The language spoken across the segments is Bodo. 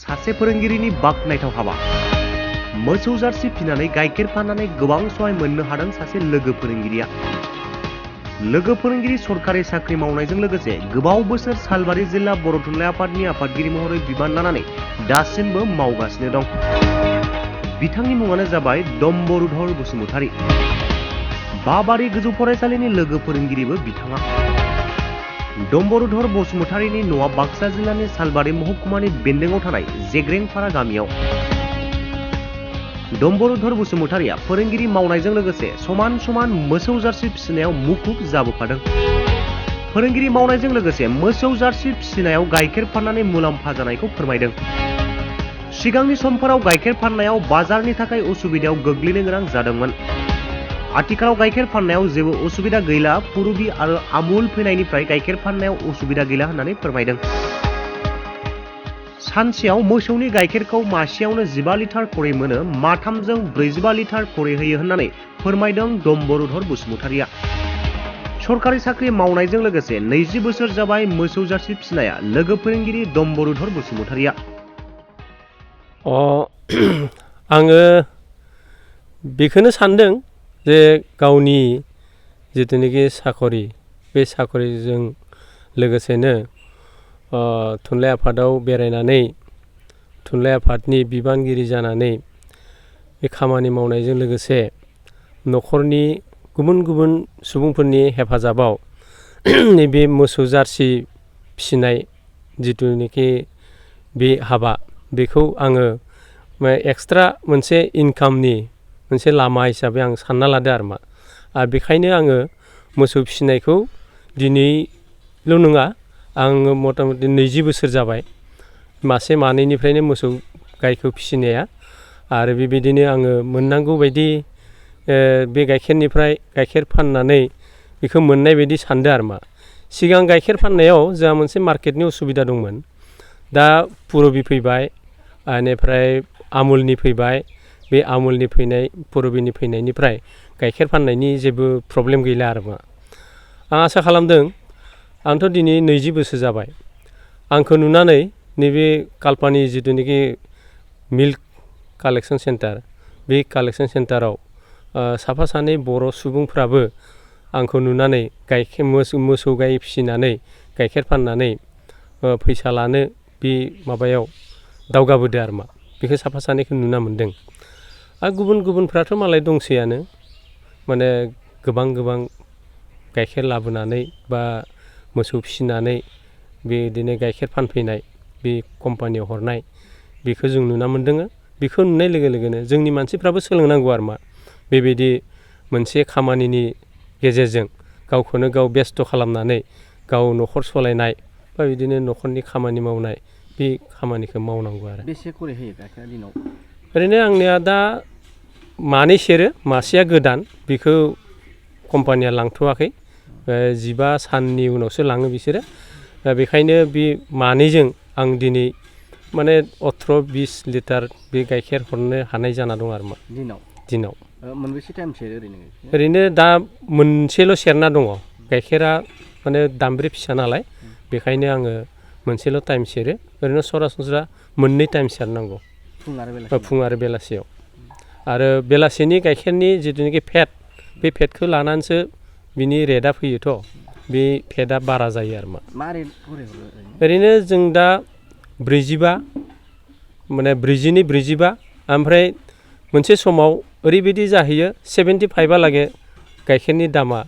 सासे फोरोंगिरिनि बाखनायथाव हाबा। मोसौ जार्सि फिनानै गाइखेर फाननानै गोबां सहाय मोननो हादों सासे लोगो फोरोंगिरिया। लोगो फोरोंगिरि सरकारि साख्रि मावनायजों लोगोसे गोबाव बोसोर सालबारि जिल्ला बर' थुनलाइ आफादनि आफादगिरि महरै बिबान लानानै दासिमबो मावगासिनो दं। बिथांनि मुङानो जाबाय डम्बरुधर बसुमतारी। बाबारि गोजौ फरायसालिनि लोगो फोरोंगिरिबो बिथाङा। डम्बरुधर बसुमतारीनि न'आ बाक्सा जिल्लानि सालबारि महकुमानि बेन्दोंआव थानाय जेग्रेंपारा गामियाव। डम्बरुधर बसुमतारीया फोरोंगिरि मावनायजों लोगोसे समान समान मोसौ जार्सि फिसिनायाव मुखुब जाबोफादों। फोरोंगिरि मावनायजों लोगोसे मोसौ जार्सि फिसिनायाव गाइखेर फाननानै मुलाम्फा जानायखौ फोरमायदों। सिगांनि समफोराव गाइखेर फाननायाव बाजारनि थाखाय उसुबिदायाव गोग्लैनो गोनां जादोंमोन। आथिखालाव गाइखेर फाननायाव जेबो उसुबिदा गैला, पुरबि आरो आमुल फैनायनिफ्राय गाइखेर फाननायाव उसुबिदा गैला होननानै फोरमायदों। सानसेयाव मोसौनि गाइखेरखौ मासेयावनो 15 लिटार खरै मोनो, माथामजों 45 लिटार खरै होयो होननानै फोरमायदों डम्बरुधर बसुमतारीया। सरकारि साख्रि मावनायजों लोगोसे 20 बोसोर जाबाय मोसौ जार्सि फिसिनाया लोगो फोरोंगिरि डम्बरुधर बसुमतारीया। आङो बेखौनो सानदों जे गावनि जिथुनाखि साखरि, बे साखरिजों लोगोसेनो थुनलाइ आफादाव बेरायनानै थुनलाइ आफादनि बिबानगिरि जानानै बे खामानि मावनायजों लोगोसे न'खरनि गुबुन गुबुन सुबुंफोरनि हेफाजाबाव नैबे मोसौ जार्सि फिसिनाय जिथुनाखि बे हाबा, बेखौ आङो एक्सट्रा मोनसे इनकामनि मोनसे लामा हिसाबै आं सानना लादो आरो बेखायनो आङो मोसौ फिसिनायखौ दिनैल' नङा, आङो मथा मथि 20 बोसोर जाबाय मासे मानैनिफ्रायनो मोसौ गायखौ फिसिनाया। आरो बेबायदिनो आङो मोननांगौ बायदि बे गाइखेरनिफ्राय गाइखेर फाननानै बेखौ मोननाय बायदि सानदो आरो सिगां गाइखेर फाननायाव जोंहा मोनसे मार्केटनि उसुबिदा दंमोन। दा पुरबि फैबाय, बेनिफ्राय आमुलनि फैबाय। बे आमुलनि फैनाय, पुरबिनि फैनायनिफ्राय गाइखेर फाननायनि जेबो प्रब्लेम गैला आरो आं आसा खालामदों। आंथ' दिनै 20 बोसोर जाबाय। आंखौ नुनानै नैबे कालपानि जिथुनाखि मिल्क कालेक्सन सेन्टार, बे कालेक्सन सेन्टाराव साफा सानै बर' सुबुंफ्राबो आंखौ नुनानै गाइखेर मोसौ गाय फिसिनानै गाइखेर फाननानै फैसा लानो बे माबायाव दावगाबोदो आरो बेखौ साफा सानैखौ नुना मोन्दों। आरो गुबुन गुबुनफ्राथ' मालाय दंसैयानो, माने गोबां गोबां गाइखेर लाबोनानै बा मोसौ फिसिनानै बेदिनो गाइखेर फानफैनाय, बे कम्पानियाव हरनाय, बेखौ जों नुना मोन्दों। बेखौ नुनाय लोगो लोगोनो जोंनि मानसिफ्राबो सोलोंनांगौ आरो बेबायदि मोनसे खामानिनि गेजेरजों गावखौनो गाव बेस्थ' खालामनानै गाव न'खर सलायनाय बा बिदिनो न'खरनि खामानि मावनाय, बे खामानिखौ मावनांगौ आरो। बेसे खरि होयो गाइखेरा दिनाव? ओरैनो आंनिया दा मानै सेरो, मासेया गोदान, बेखौ कम्पानिया लांथ'वाखै। 15 साननि उनावसो लाङो बिसोरो। बेखायनो बे मानैजों आं दिनै माने 18-20 लिटार बे गाइखेर हरनो हानाय जाना दं आरो दिनाव। मोनबेसे टाइम सेरो ओरैनो दा मोनसेल' सेरना दङ। गाइखेरा माने दामब्रि फिसा नालाय, बेखायनो आङो मोनसेल' टाइम सेरो। ओरैनो सरासनस्रा 2 टाइम सेरनांगौ, फुं आरो बेलासियाव। आरो बेलासिनि गाइखेरनि जिथुनाखि फेट, बे फेटखौ लानानैसो बिनि रेटआ फैयोथ', बे फेटआ बारा जायो आरो मा रेट ओरैनो जों दा 45, माने 40-45, ओमफ्राय मोनसे समाव ओरैबायदि जाहैयो 75लागै गाइखेरनि दामा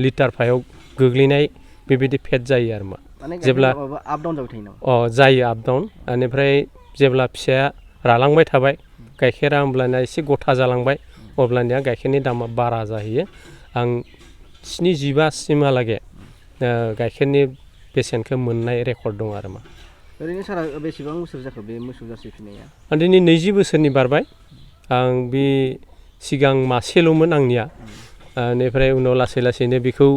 लिटार फायाव गोग्लैनाय, बेबायदि फेट जायो आरो जेब्ला आप डाउन जाबाय थायो नामा? जायो आप डाउन। बेनिफ्राय जेब्ला फिसाया रालांबाय थाबाय, गाइखेरा होमब्लानिया एसे गथा जालांबाय, अब्लानिया गाइखेरनि दामा बारा जाहैयो। आं 75 सिमहालागै गाइखेरनि बेसेनखौ मोननाय रेकर्ड दं आरो ओरैनो सारा बेसेबां बोसोर जाखो बे मोसौ जार्सि फिनाया? आं दिनै 20 बोसोरनि बारबाय। आं बे सिगां मासेल'मोन आंनिया, बेनिफ्राय उनाव लासै लासैनो बेखौ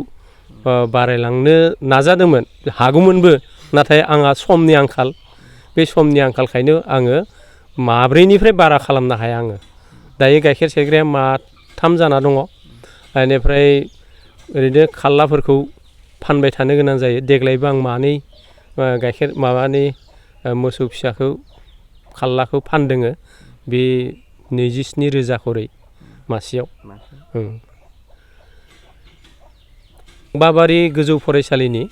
बारायलांनो नाजादोंमोन, हागौमोनबो, नाथाय आंहा समनि आंखाल। बे समनि आंखालखायनो आङो 4निफ्राय बारा खालामनो हाया। आङो दायो गाइखेर सेरग्राया 3 जाना दङ। बेनिफ्राय ओरैनो खाल्लाफोरखौ फानबाय थानो गोनां जायो। देग्लायबो आं 2 गाइखेर मोसौ फिसाखौ खाल्लाखौ फानदोङो बे 27,000 खरै मासेयाव। बाबारि गोजौ फरायसालिनि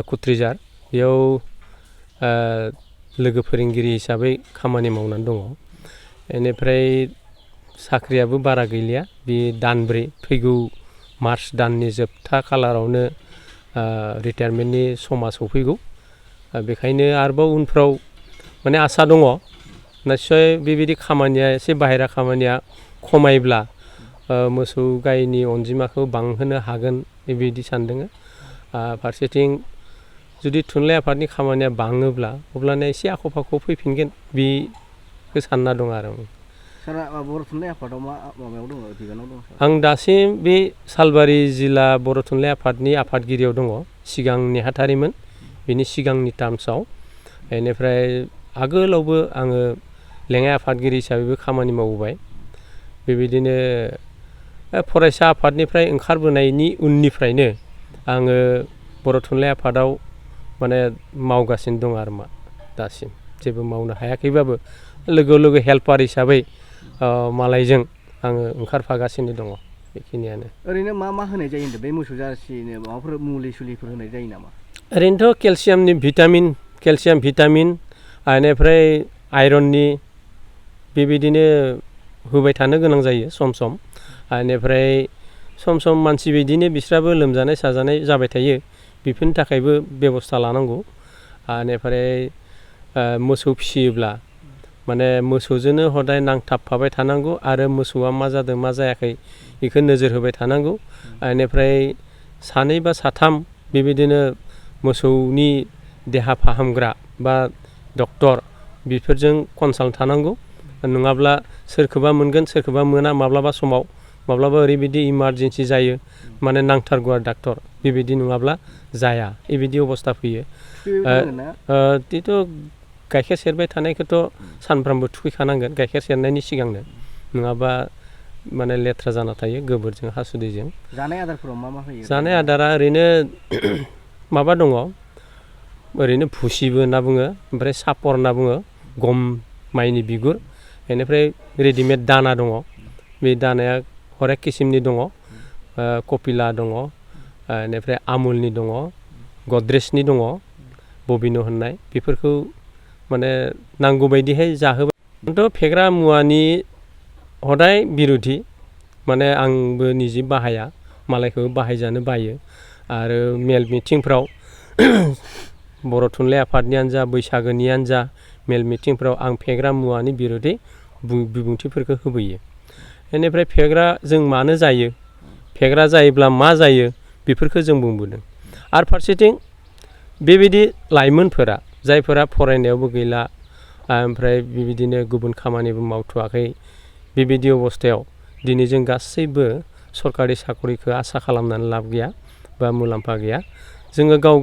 कुट्रिजार बेयाव लोगो फोरोंगिरि हिसाबै खामानि मावनानै दङ। बेनिफ्राय साख्रियाबो बारा गैलिया बे दानब्रै फैगौ मार्च दाननि जोबथा खालारावनो रिटायारमेन्टनि समा सफैगौ। बेखायनो आरोबाव उनफ्राव माने आसा दङ निस्सय बेबायदि खामानिया एसे बाहेरा खामानिया खमायब्ला मोसौ गायनि अनजिमाखौ बांहोनो हागोन बेबायदि सानदों। फारसेथिं जुदि थुनलाइ आफादनि खामानिया बाङोब्ला अब्लानो एसे आख' फाख' फैफिनगोन बेखौ सानना दं आरो। सारा बर' थुनलाइ आफादाव मा माबायाव दङ बिबानाव दङ? आं दासिम बे सालबारि जिल्ला बर' थुनलाइ आफादनि आफादगिरियाव दङ। सिगां नेहाथारिमोन बिनि सिगांनि टार्मसआव। बेनिफ्राय आगोलावबो आङो लेङाइ आफादगिरि हिसाबैबो खामानि मावबोबाय। बेबायदिनो फरायसा आफादनिफ्राय ओंखारबोनायनि उननिफ्रायनो आङो बर' थुनलाइ आफादाव माने मावगासिनो दं आरो दासिम जेबो मावनो हायाखैबाबो लोगो हेल्पार हिसाबै मालायजों आङो ओंखारफागासिनो दङ बेखिनियानो। ओरैनो मा होनाय जायो होनदों बे मोसौ जारसिनो माबाफोर मुलि सुलिफोर होनाय जायो नामा? ओरैनोथ' केलसियाम भिटामिन बेनिफ्राय आइरननि बेबायदिनो होबाय थानो गोनां जायो सम सम। बेनिफ्राय सम सम मानसि बायदिनो बिस्राबो लोमजानाय साजानाय जाबाय थायो बेफोरनि थाखायबो बेबस्था लानांगौ। बेनिफ्राय मोसौ फिसियोब्ला माने मोसौजोंनो हदाय नांथाबफाबाय थानांगौ आरो मोसौआ मा जादों मा जायाखै बेखौ नोजोर होबाय थानांगौ। बेनिफ्राय 2 बा 3 बेबायदिनो मोसौनि देहा फाहामग्रा बा डक्टर बेफोरजों कनसाल्ट थानांगौ। नङाब्ला सोरखौबा मोनगोन सोरखौबा मोना माब्लाबा समाव माब्लाबा ओरैबायदि इमारजेन्सि जायो माने नांथारगौ आरो डाक्टर बेबायदि नङाब्ला जाया बेबायदि अबस्था फैयो। बेथ' गाइखेर सेरबाय थानायखौथ' सानफ्रामबो थुखैखानांगोन गाइखेर सेरनायनि सिगांनो नङाबा माने लेथ्रा जाना थायो गोबोरजों हासुदैजों। जानाय आदारफोराव मा होयो? जानाय आदारा ओरैनो माबा दङ ओरैनो भुसिबो होनना बुङो ओमफ्राय सापर होनना बुङो गम माइनि बिगुर। बेनिफ्राय रेडिमेड दाना दङ बे दानाया हरेक किसिमनि दङ। कपिला दङ बेनिफ्राय आमुलनि दङ गद्रेजनि दङ बबिनो होननाय बेफोरखौ माने नांगौ बायदिहाय जाहोबाय। खिन्थु फेग्रा मुवानि हदाय बिरोधि माने आंबो निजे बाहाया मालायखौ बाहायजानो बायो। आरो मेल मिटिंफ्राव बर' थुनलाइ आफादनियानो जा बैसागोनियानो जा मेल मिटिंफ्राव आं फेग्रा मुवानि बिरोधै बिबुंथिफोरखौ होबोयो। बेनिफ्राय फेग्रा जों मानो जायो फेग्रा जायोब्ला मा जायो बेफोरखौ जों बुंबोदों। आरो फारसेथिं बेबायदि लाइमोनफोरा जायफोरा फरायनायावबो गैला ओमफ्राय बेबायदिनो गुबुन खामानिबो मावथ'वाखै बेबायदि अबस्थायाव दिनै जों गासैबो सरकारि साकरिखौ आसा खालामनानै लाब गैया बा मुलाम्फा गैया। जोङो गाव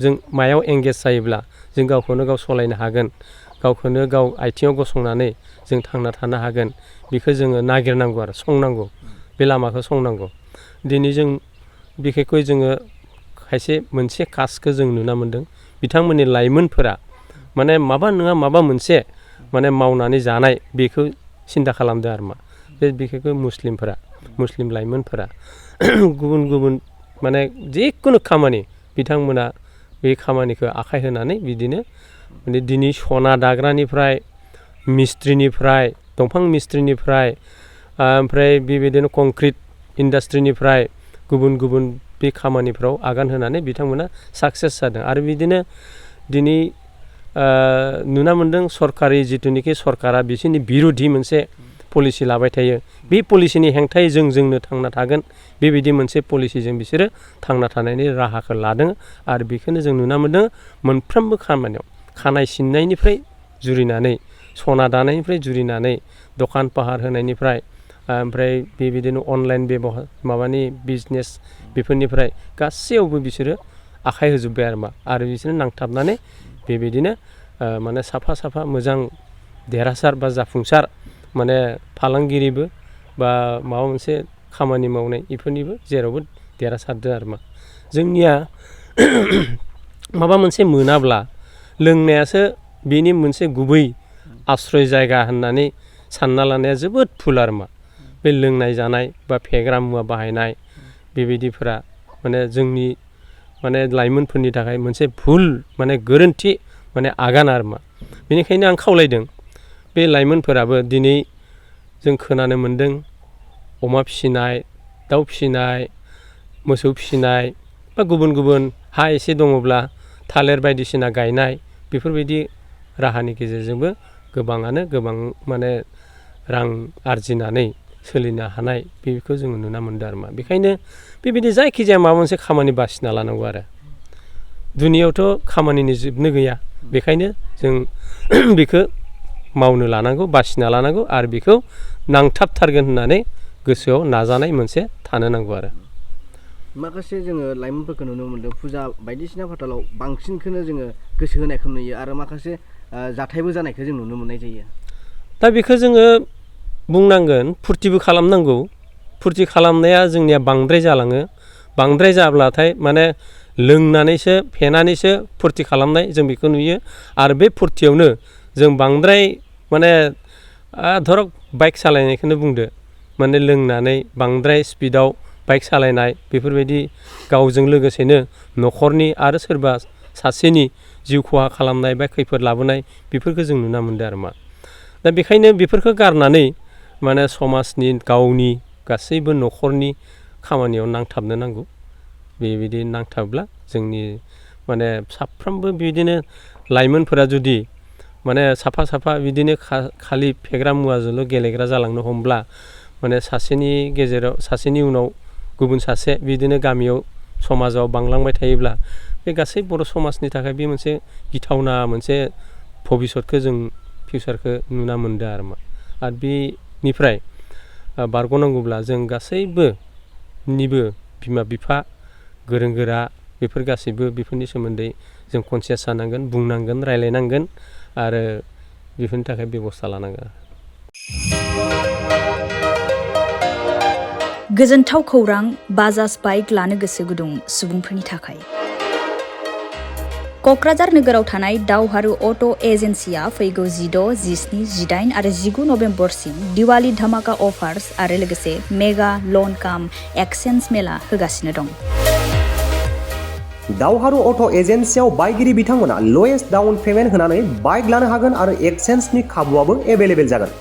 जों मायाव एंगेज जायोब्ला जों गावखौनो गाव सालायनो हागोन गावखौनो गाव आथिङाव गसंनानै जों थांना थानो हागोन बेखौ जोङो नागिरनांगौ आरो संनांगौ बे लामाखौ संनांगौ। दिनै जों बिखेखै जोङो खायसे मोनसे कास्टखौ जों नुना मोन्दों बिथांमोननि लाइमोनफोरा माने माबा नङा माबा मोनसे माने मावनानै जानाय बेखौ सिन्था खालामदों आरो बे बिखेखै मुस्लिम लाइमोनफोरा गुबुन माने जिखुनु खामानि बिथांमोना बे खामानिखौ आखाइ होनानै बिदिनो माने दिनै सना दाग्रानिफ्राय मिस्ट्रिनिफ्राय दंफां मिस्ट्रिनिफ्राय ओमफ्राय बेबायदिनो कंक्रिट इन्डास्ट्रिनिफ्राय गुबुन बे खामानिफ्राव आगान होनानै बिथांमोना साक्सेस जादों। आरो बिदिनो दिनै नुना मोन्दों सरकारि जिथुनिखि सरकारा बिसोरनि बिरोधि मोनसे पलिसि लाबाय थायो बे पलिसिनि हेंथायै जोंनो थांना थागोन बेबायदि मोनसे पलिसिजों बिसोरो थांना थानायनि राहाखौ लादों। आरो बेखौनो जों नुना मोन्दों मोनफ्रोमबो खामानियाव खानाय सिननायनिफ्राय जुरिनानै सना दानायनिफ्राय जुरिनानै दखान पाहार होनायनिफ्राय ओमफ्राय बेबायदिनो अनलाइन माबानि बिजनेस बेफोरनिफ्राय गासैयावबो बिसोरो आखाइ होजोब्बाय आरो बिसोरो नांथाबनानै बेबायदिनो माने साफा मोजां देरहासार बा जाफुंसार माने फालांगिरिबो बा माबा मोनसे खामानि मावनाय बेफोरनिबो जेरावबो देरहासारदों आरो जोंनिया माबा मोनसे मोनाब्ला लोंनायासो बेनि मोनसे गुबै आश्रय जायगा होननानै सानना लानाया जोबोद भुल आरोमा बे लोंनाय जानाय बा फेग्रा मुवा बाहायनाय बेबायदिफोरा माने जोंनि माने लाइमोनफोरनि थाखाय मोनसे भुल माने गोरोन्थि माने आगान आरोमा बेनिखायनो आं खावलायदों बे लाइमोनफोराबो दिनै जों खोनानो मोन्दों अमा फिसिनाय दाउ फिसिनाय मोसौ फिसिनाय बा गुबुन गुबुन हा एसे दङब्ला थालिर बायदिसिना गायनाय बेफोरबायदि राहानि गेजेरजोंबो गोबाङानो गोबां माने रां आरजिनानै सोलिनो हानाय बेखौ जोङो नुना मोन्दों आरोमा बेखायनो बेबायदि जायखिजाया माबा मोनसे खामानि बासिना लानांगौ आरो दुनियावथ' खामानिनि जोबनो गैया बेखायनो जों बेखौ मावनो लानांगौ बासिना लानांगौ आरो बेखौ नांथाबथारगोन होननानै गोसोआव नाजानाय मोनसे थानो नांगौ आरो माखासे जोङो लाइमोनफोरखौ नुनो मोन्दों फुजा बायदिसिना फाथालाव बांसिनखौनो जोङो गोसो होनायखौ नुयो आरो माखासे जाथायबो जानायखौ जों नुनो मोननाय जायो दा बेखौ जोङो बुंनांगोन फुरथिबो खालामनांगौ फुरथि खालामनाया जोंनिया बांद्राय जालाङो बांद्राय जाब्लाथाय माने लोंनानैसो फेनानैसो फुरथि खालामनाय जों बेखौ नुयो आरो बे फुरथियावनो जों बांद्राय माने धरक बाइक सालायनायखौनो बुंदो माने लोंनानै बांद्राय स्पिडाव बाइक सालायनाय बेफोरबायदि गावजों लोगोसेनो न'खरनि आरो सोरबा सासेनि जिउ खहा खालामनाय बा खैफोद लाबोनाय बेफोरखौ जों नुना मोन्दों आरो मा दा बेखायनो बेफोरखौ गारनानै माने समाजनि गावनि गासैबो न'खरनि खामानियाव नांथाबनो नांगौ बेबायदि नांथाबब्ला जोंनि माने साफ्रोमबो बिदिनो लाइमोनफोरा जुदि माने साफा साफा बिदिनो खालि फेग्रा मुवाजोंल' गेलेग्रा जालांनो हमब्ला माने सासेनि गेजेराव सासेनि उनाव गुबुन सासे बिदिनो गामियाव समाजाव बांलांबाय थायोब्ला बे गासै बर' समाजनि थाखाय बे मोनसे गिथावना मोनसे भबिसतखौ जों फिउचारखौ नुना मोन्दों आरो मा आरो बेनिफ्राय बारग'नांगौब्ला जों गासैबोनिबो बिमा बिफा गोरों गोरा बेफोर गासैबो बेफोरनि सोमोन्दै जों कनसियास जानांगोन बुंनांगोन रायलायनांगोन आरो बेफोरनि थाखाय बेबस्था लानांगोन गोजोनथाव खौरां बाजाज बाइक लानो गोसो गुदुं सुबुंफोरनि थाखाय क'क्राझार नोगोराव थानाय दावहारु अट' एजेन्सिया फैगौ 16, 17, 18 आरो 19 नभेम्बरसिम दिवाली धामाका अफार्स आरो लोगोसे मेगा लन काम एक्सचेन्ज मेला होगासिनो दं दावहारु अट' एजेन्सियाव बायगिरि बिथांमोना लवेस्ट डाउन पेमेन्ट होनानै बाइक लानो हागोन आरो एक्सचेन्जनि खाबुआबो एभेलेबेल जागोन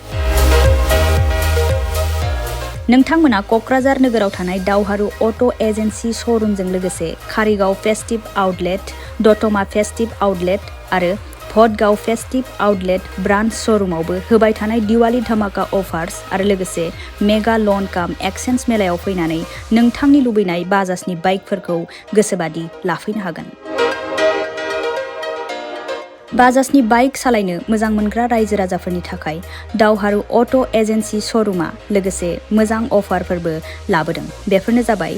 नोंथांमोना क'क्राझार नोगोराव थानाय दावहारु अट' एजेन्सि श'रुमजों लोगोसे कारिगाव फेस्टिभ आउटलेट दतमा फेस्टिभ आउटलेट आरो भटगाव फेस्टिभ आउटलेट ब्रान्च श'रुमावबो होबाय थानाय दिवाली धामाका अफार्स आरो लोगोसे मेगा लन काम एक्सचेन्ज मेलायाव फैनानै नोंथांनि लुबैनाय बाजाजनि बाइकफोरखौ गोसोबादि लाफैनो हागोन बाजाजनि बाइक सालायनो मोजां मोनग्रा रायजो राजाफोरनि थाखाय दावहारु अट' एजेन्सि श'रुमा लोगोसे मोजां अफारफोरबो लाबोदों बेफोरनो जाबाय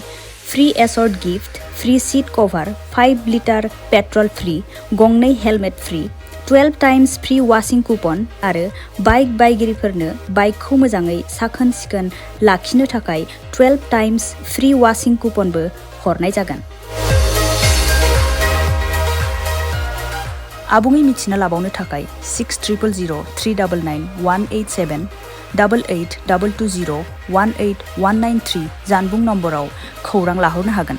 फ्री एसर्ट gift free seat cover 5 litre petrol free गंनै helmet free 12 times free washing coupon आरो बाइक बायगिरिफोरनो बाइकखौ मोजाङै साखोन सिखोन लाखिनो थाखाय 12 टाइम्स फ्री वाशिं कुपनबो हरनाय जागोन आबुङै मिथिना लाबावनो थाखाय 60000399 187 88 220 18193 जानबुं नम्बराव खौरां लाहरनो हागोन